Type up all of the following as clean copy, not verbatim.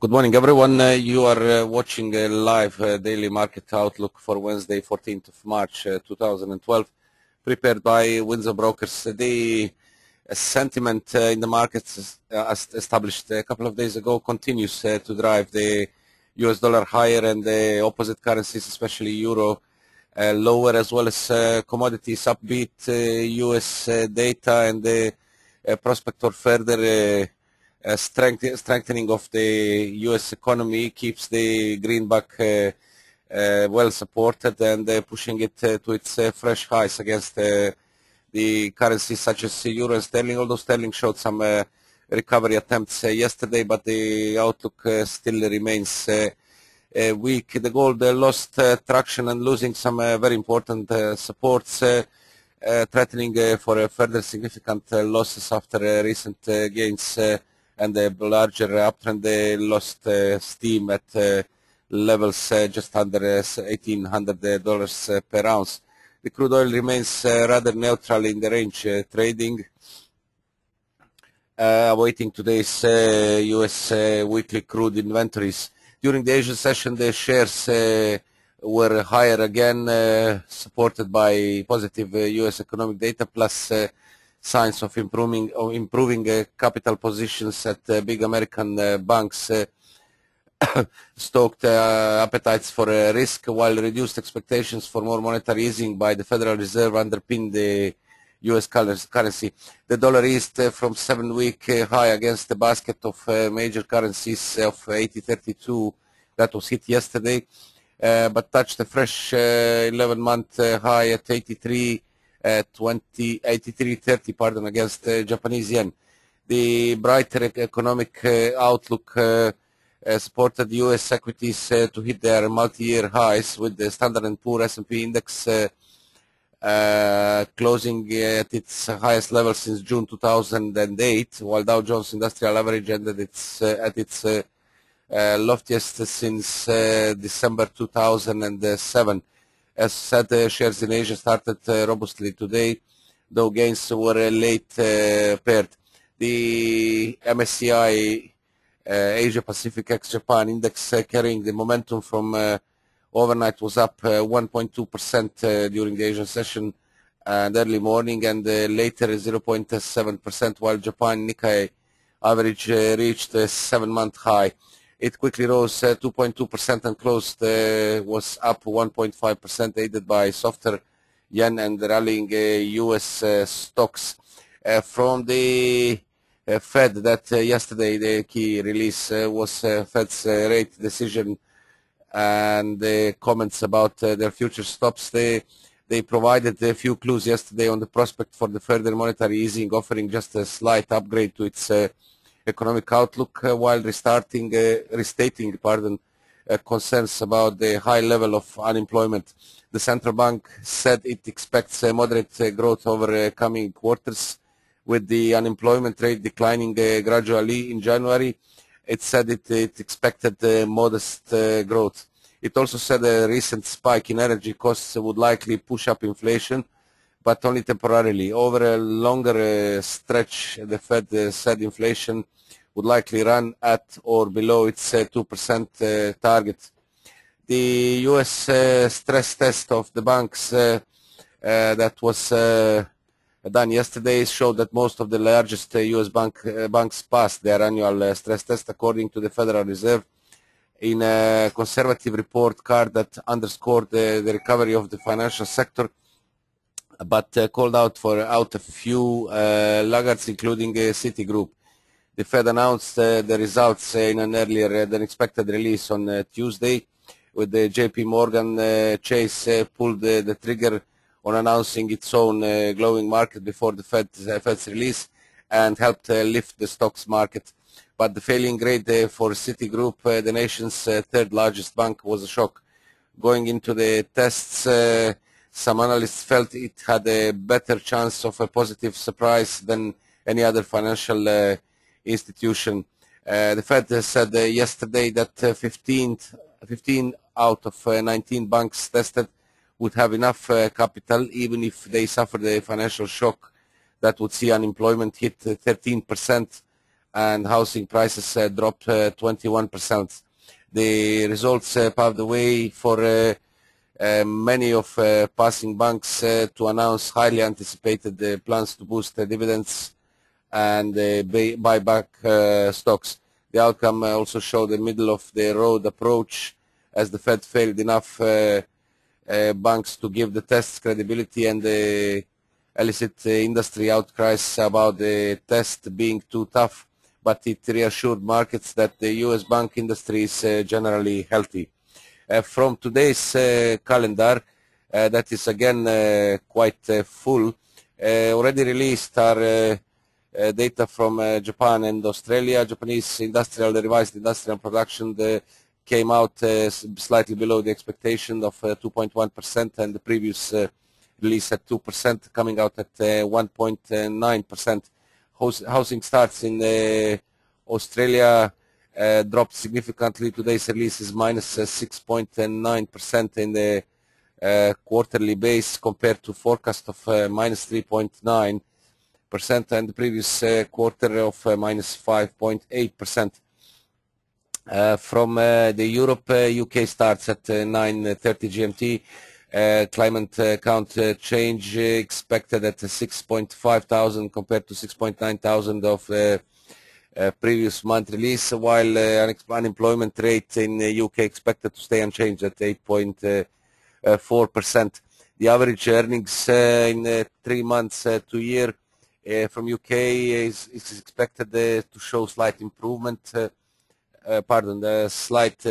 Good morning, everyone. You are watching a live daily market outlook for Wednesday, 14th of March, 2012, prepared by Windsor Brokers. The sentiment in the markets, as established a couple of days ago, continues to drive the US dollar higher and the opposite currencies, especially euro, lower, as well as commodities upbeat. US data and the prospect for further strengthening of the U.S. economy keeps the greenback well supported and pushing it to its fresh highs against the currencies such as euro and sterling, although sterling showed some recovery attempts yesterday, but the outlook still remains weak. The gold lost traction and losing some very important supports, threatening for further significant losses after recent gains. And the larger uptrend, they lost steam at levels just under $1,800 per ounce. The crude oil remains rather neutral in the range, trading, awaiting today's U.S. weekly crude inventories. During the Asian session, the shares were higher again, supported by positive U.S. economic data plus signs of improving capital positions at big American banks stoked appetites for risk, while reduced expectations for more monetary easing by the Federal Reserve underpin the U.S. currency. The dollar eased from 7-week high against the basket of major currencies of 80.32 that was hit yesterday, but touched a fresh 11-month high at 83.30 against Japanese yen. The brighter economic outlook supported U.S. equities to hit their multi-year highs, with the Standard & Poor S&P index closing at its highest level since June 2008, while Dow Jones Industrial Average ended at its loftiest since December 2007. As said, shares in Asia started robustly today, though gains were late paired. The MSCI Asia Pacific ex-Japan index carrying the momentum from overnight was up 1.2% during the Asian session and early morning, and later 0.7%, while Japan Nikkei average reached a 7-month high. It quickly rose 2.2% and closed was up 1.5%, aided by softer yen and rallying U.S. stocks. From the Fed, that yesterday the key release was Fed's rate decision and the comments about their future stops. They provided a few clues yesterday on the prospect for the further monetary easing, offering just a slight upgrade to its economic outlook, while restating concerns about the high level of unemployment. The central bank said it expects moderate growth over coming quarters, with the unemployment rate declining gradually in January. It said it expected modest growth. It also said a recent spike in energy costs would likely push up inflation, but only temporarily. Over a longer stretch, the Fed said inflation would likely run at or below its 2% target. The U.S. stress test of the banks that was done yesterday showed that most of the largest U.S. banks passed their annual stress test, according to the Federal Reserve, in a conservative report card that underscored the recovery of the financial sector, but called out a few laggards, including Citigroup. The Fed announced the results in an earlier than expected release on Tuesday, with the JP Morgan Chase pulled the trigger on announcing its own glowing market before the Fed's release and helped lift the stocks market. But the failing grade for Citigroup, the nation's third largest bank, was a shock. Going into the tests, some analysts felt it had a better chance of a positive surprise than any other financial institution. The Fed said yesterday that 15 out of 19 banks tested would have enough capital, even if they suffered a financial shock that would see unemployment hit 13% and housing prices dropped 21%. The results paved the way for many of passing banks to announce highly anticipated plans to boost dividends and buy back stocks. The outcome also showed a middle-of-the-road approach, as the Fed failed enough banks to give the tests credibility and elicit industry outcries about the test being too tough, but it reassured markets that the U.S. bank industry is generally healthy. From today's calendar, that is again quite full, already released are data from Japan and Australia. Japanese revised industrial production came out slightly below the expectation of 2.1%, and the previous release at 2%, coming out at 1.9%. Housing starts in Australia dropped significantly. Today's release is minus 6.9% in the quarterly base, compared to forecast of minus 3.9%, and the previous quarter of minus 5.8%. From the Europe, UK starts at 9:30 GMT. Climate count change expected at 6.5 thousand compared to 6.9 thousand of previous month release, while unemployment rate in the UK expected to stay unchanged at 8.4%. The average earnings in 3 months to year from UK is expected to show slight improvement, slight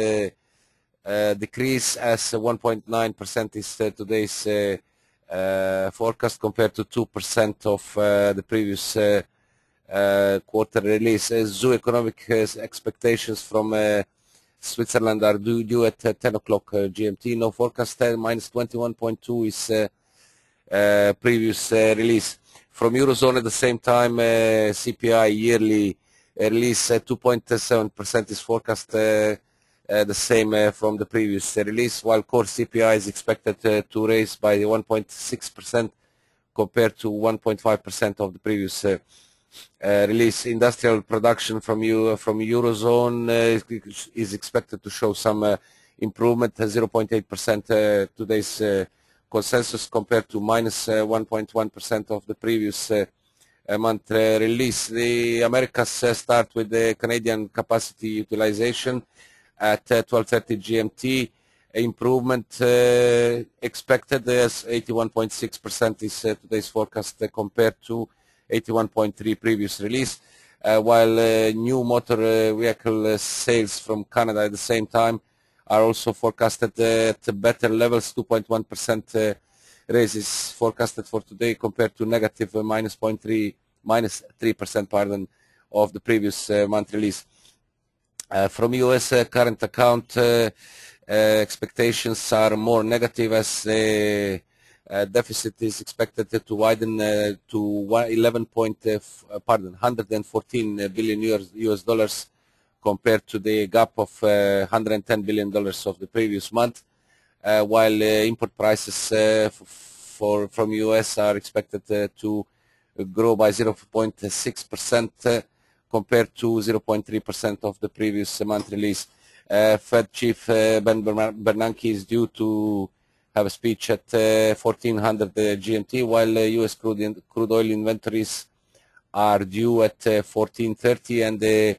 decrease, as 1.9% is today's forecast, compared to 2% of the previous quarter release. Zoo economic expectations from Switzerland are due at 10 o'clock GMT. No forecast, minus 21.2 is previous release. From Eurozone at the same time, CPI yearly release 2.7% is forecast, the same from the previous release, while core CPI is expected to raise by 1.6% compared to 1.5% of the previous release. Industrial production from Eurozone is expected to show some improvement, 0.8% today's consensus, compared to minus 1.1% of the previous month release. The Americas start with the Canadian capacity utilization at 12:30 GMT. Improvement expected, as 81.6% is today's forecast, compared to 81.3 previous release, while new motor vehicle sales from Canada at the same time are also forecasted at better levels. 2.1% raise is forecasted for today, compared to negative minus 3% of the previous month release. From US current account, expectations are more negative, as the deficit is expected to widen to 114 billion US dollars, compared to the gap of $110 billion of the previous month, while import prices from US are expected to grow by 0.6% compared to 0.3% of the previous month release. Fed Chief Ben Bernanke is due to have a speech at 1400 GMT, while US crude oil inventories are due at 1430, and the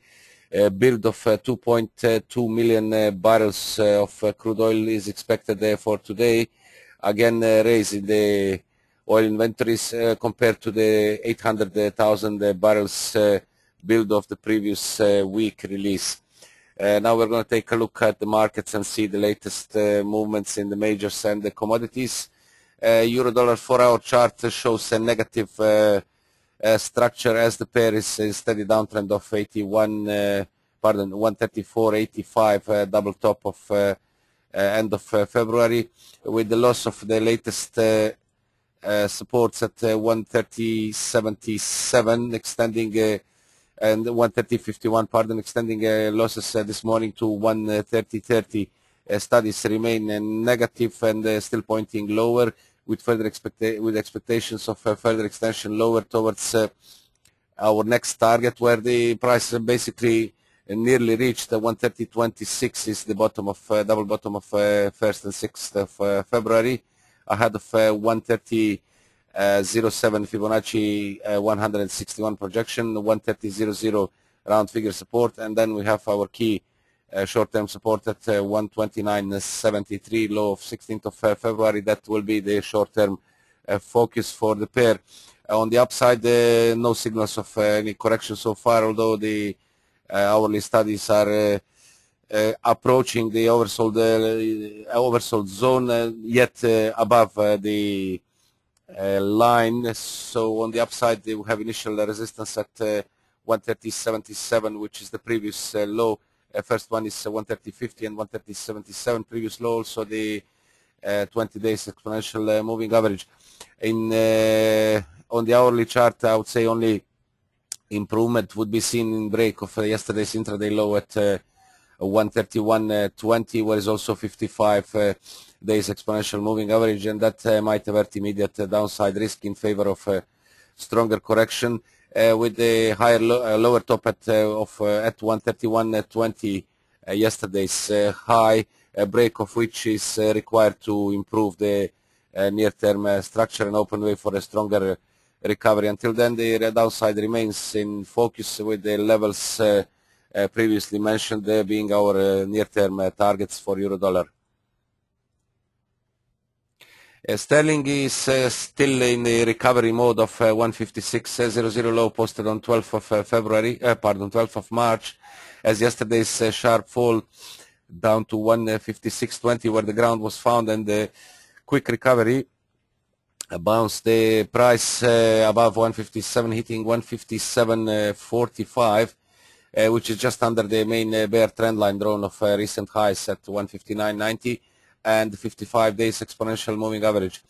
build of 2.2 million barrels of crude oil is expected for today, again raising the oil inventories compared to the 800,000 barrels build of the previous week release. Now we're going to take a look at the markets and see the latest movements in the majors and the commodities. Euro-dollar 4-hour chart shows a negative structure, as the pair is a steady downtrend of 134.85, double top of end of February, with the loss of the latest supports at 130.77, extending and 130.51, extending losses this morning to 130.30. Studies remain negative and still pointing lower, with further expectations of further extension lower towards our next target, where the price basically nearly reached 130.26 is the bottom of double bottom of 1st and 6th of February, ahead of 130.07 Fibonacci 161 projection, 130.00 round figure support, and then we have our key short-term support at 129.73, low of 16th of February. That will be the short-term focus for the pair. On the upside, no signals of any correction so far, although the hourly studies are approaching the oversold zone, yet above the line. So on the upside, we have initial resistance at 130.77, which is the previous low. First one is 130.50 and 130.77, previous low. Also the 20 days exponential moving average. On the hourly chart, I would say only improvement would be seen in break of yesterday's intraday low at 131.20, where is also 55 days exponential moving average, and that might avert immediate downside risk in favor of stronger correction, with the higher lower top at 131.20, yesterday's high, a break of which is required to improve the near-term structure and open way for a stronger recovery. Until then, the downside remains in focus, with the levels previously mentioned being our near-term targets for euro-dollar. Sterling is still in the recovery mode of 156.00 low posted on 12th of 12th of March, as yesterday's sharp fall down to 156.20, where the ground was found, and the quick recovery bounced the price above 157, hitting 157.45, which is just under the main bear trend line drawn of recent highs at 159.90 and 55 days exponential moving average.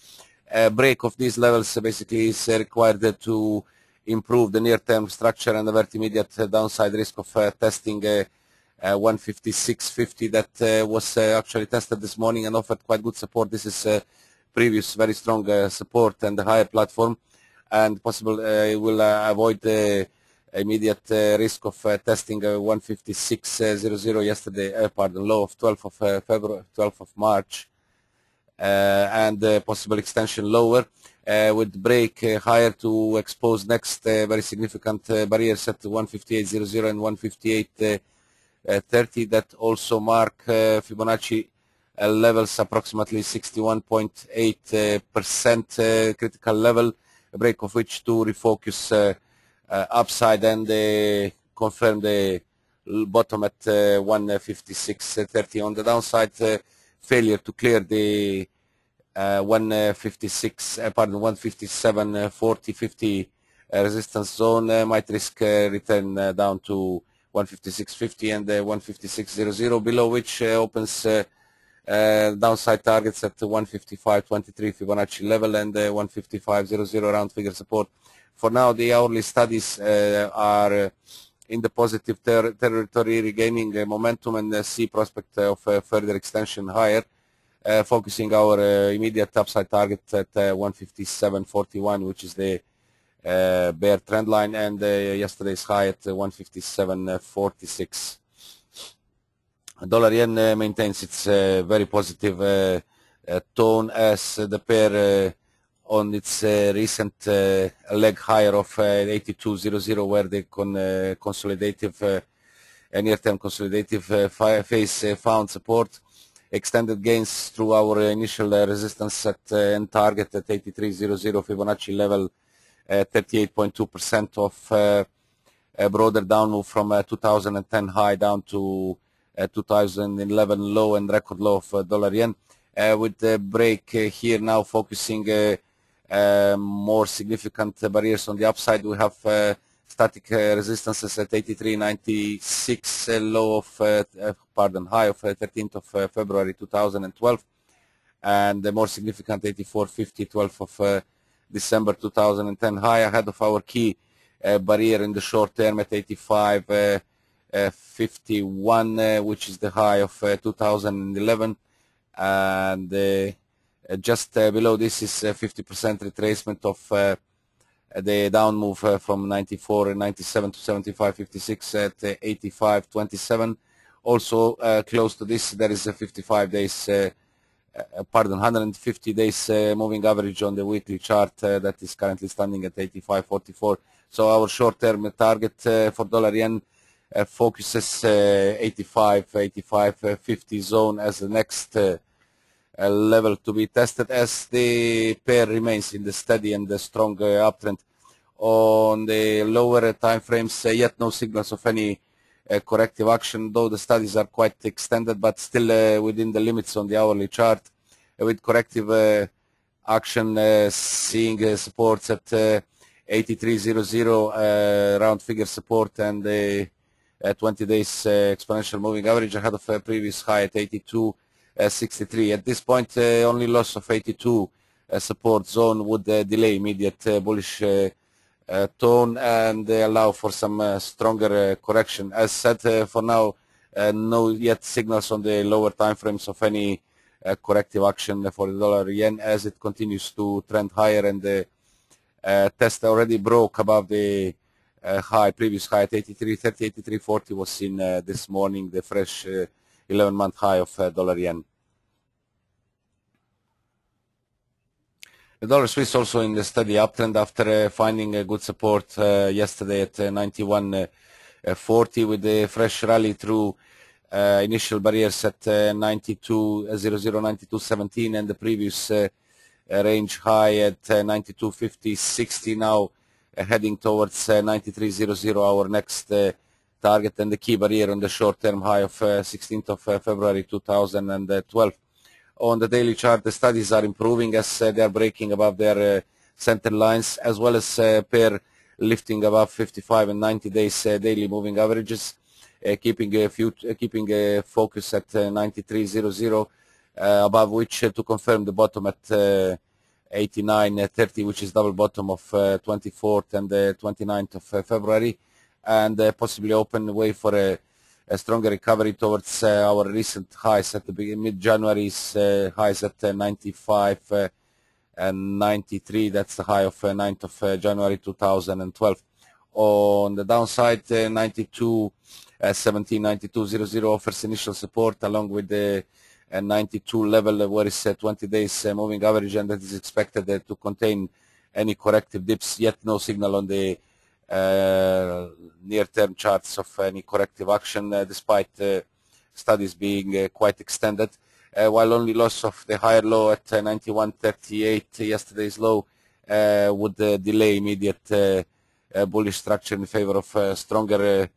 Break of these levels basically is required to improve the near-term structure and avert immediate downside risk of testing 156.50 that was actually tested this morning and offered quite good support. This is previous very strong support and the higher platform, and possible will avoid the immediate risk of testing 156.00 yesterday, low of 12th of February, 12th of March, and possible extension lower, with break higher to expose next very significant barriers at 158.00 and 158.30 that also mark Fibonacci levels approximately 61.8% critical level, a break of which to refocus upside and confirm the bottom at 156.30. On the downside, failure to clear the 157.40-50 resistance zone might risk return down to 156.50 and 156.00, below which opens downside targets at 155.23 Fibonacci level and 155.00 round figure support. For now, the hourly studies are in the positive territory, regaining momentum, and see prospect of further extension higher, focusing our immediate upside target at 157.41, which is the bear trend line, and yesterday's high at 157.46. Dollar yen maintains its very positive tone, as the pair on its recent leg higher of 82.00, where the consolidative near-term consolidative phase found support, extended gains through our initial resistance at and target at 83.00 Fibonacci level, 38.2% of a broader down move from 2010 high down to 2011 low and record low of dollar yen, with the break here now focusing more significant barriers on the upside. We have static resistances at 83.96, low of high of 13th of February 2012, and the more significant 84.50, 12th of December 2010 high, ahead of our key barrier in the short term at 85.51, which is the high of 2011, and just below this is 50% retracement of the down move from 94 and 97 to 75.56 at 85.27. Also close to this, there is a 55 days, 150 days moving average on the weekly chart that is currently standing at 85.44. So our short-term target for dollar yen focuses 85.50 zone as the next level to be tested, as the pair remains in the steady and the strong uptrend. On the lower time frames, yet no signals of any corrective action, though the studies are quite extended, but still within the limits on the hourly chart, with corrective action seeing supports at 83.00 round figure support, and the 20 days exponential moving average ahead of a previous high at 82.63. At this point, only loss of 82 support zone would delay immediate bullish tone and allow for some stronger correction. As said, for now, no yet signals on the lower time frames of any corrective action for the dollar yen, as it continues to trend higher, and the test already broke above the previous high at 83.30, 83.40 was seen this morning, the fresh 11-month high of dollar yen. The dollar Swiss also in the steady uptrend after finding a good support yesterday at 91.40, with the fresh rally through initial barriers at 92.00, 92.17, and the previous range high at 92.50.60. Now heading towards 93.00, our next target, and the key barrier on the short-term high of 16th of February 2012. On the daily chart, the studies are improving as they are breaking above their center lines, as well as pair lifting above 55 and 90 days daily moving averages, keeping a focus at 93.00, above which to confirm the bottom at 89.30, which is double bottom of 24th and 29th of February, and possibly open the way for a stronger recovery towards our recent highs at the mid-January's highs at 95 and 93. That's the high of 9th of January 2012. On the downside, 92.17, 92.00 offers initial support, along with the 92 level, where is 20 days moving average, and that is expected to contain any corrective dips. Yet no signal on the near-term charts of any corrective action, despite studies being quite extended, while only loss of the higher low at 91.38, yesterday's low, would delay immediate bullish structure in favor of stronger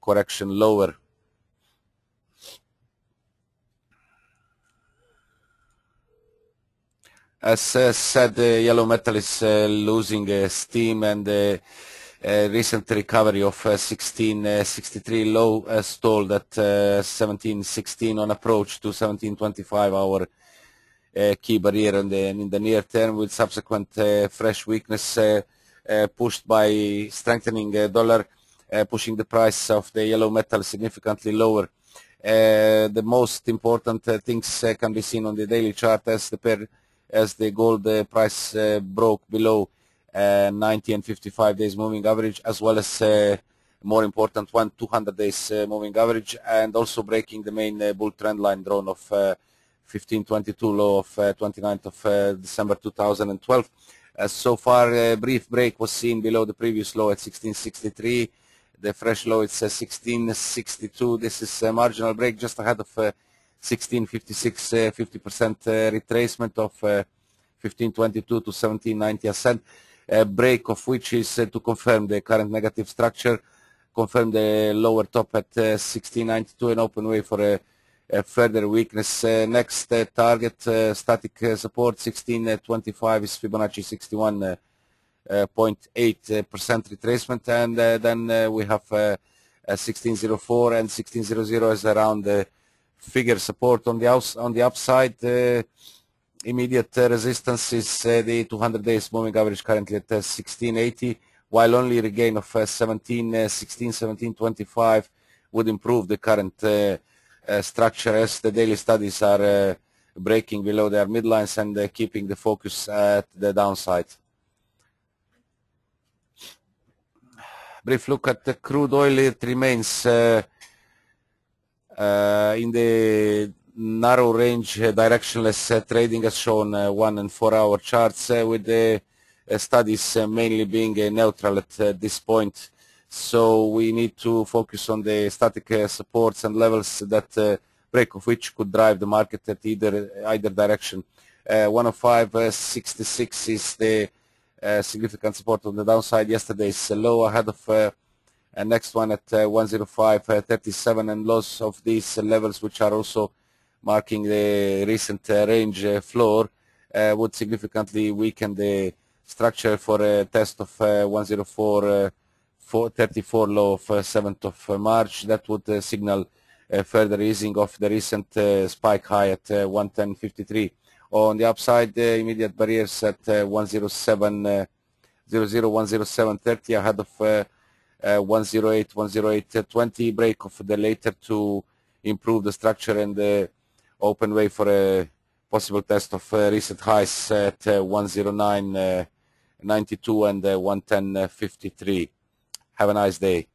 correction lower. As said, yellow metal is losing steam, and recent recovery of 1663 low stalled at 1716 on approach to 1725, our key barrier in the near term, with subsequent fresh weakness pushed by strengthening dollar, pushing the price of the yellow metal significantly lower. The most important things can be seen on the daily chart as the gold price broke below 90 and 55 days moving average, as well as more important 200 days moving average, and also breaking the main bull trend line drawn of 1522 low of 29th of December 2012. So far, a brief break was seen below the previous low at 1663. The fresh low is 1662. This is a marginal break just ahead of 1656, 50% retracement of 1522 to 1790 ascent. A break of which is to confirm the current negative structure, confirm the lower top at 1692, and open way for a further weakness. Next target, static support 1625 is Fibonacci 61.8% retracement, and then we have 1604 and 1600 as around the figure support on the upside. Immediate resistance is the 200 days moving average currently at 1680, while only regain of 1725 would improve the current structure, as the daily studies are breaking below their midlines and keeping the focus at the downside. Brief look at the crude oil. It remains in the narrow range directionless trading as shown 1 and 4 hour charts with the studies mainly being neutral at this point. So we need to focus on the static supports and levels that break of which could drive the market at either direction. 105.66 is the significant support on the downside. Yesterday's low ahead of next one at 105.37, and lows of these levels, which are also marking the recent range floor, would significantly weaken the structure for a test of 104.34 low of 7th of March. That would signal further easing of the recent spike high at 110.53. On the upside, immediate barriers at 107.00, 107.30 ahead of 108.20, break of the later to improve the structure and open way for a possible test of recent highs at 109.92 and 110.53. Have a nice day.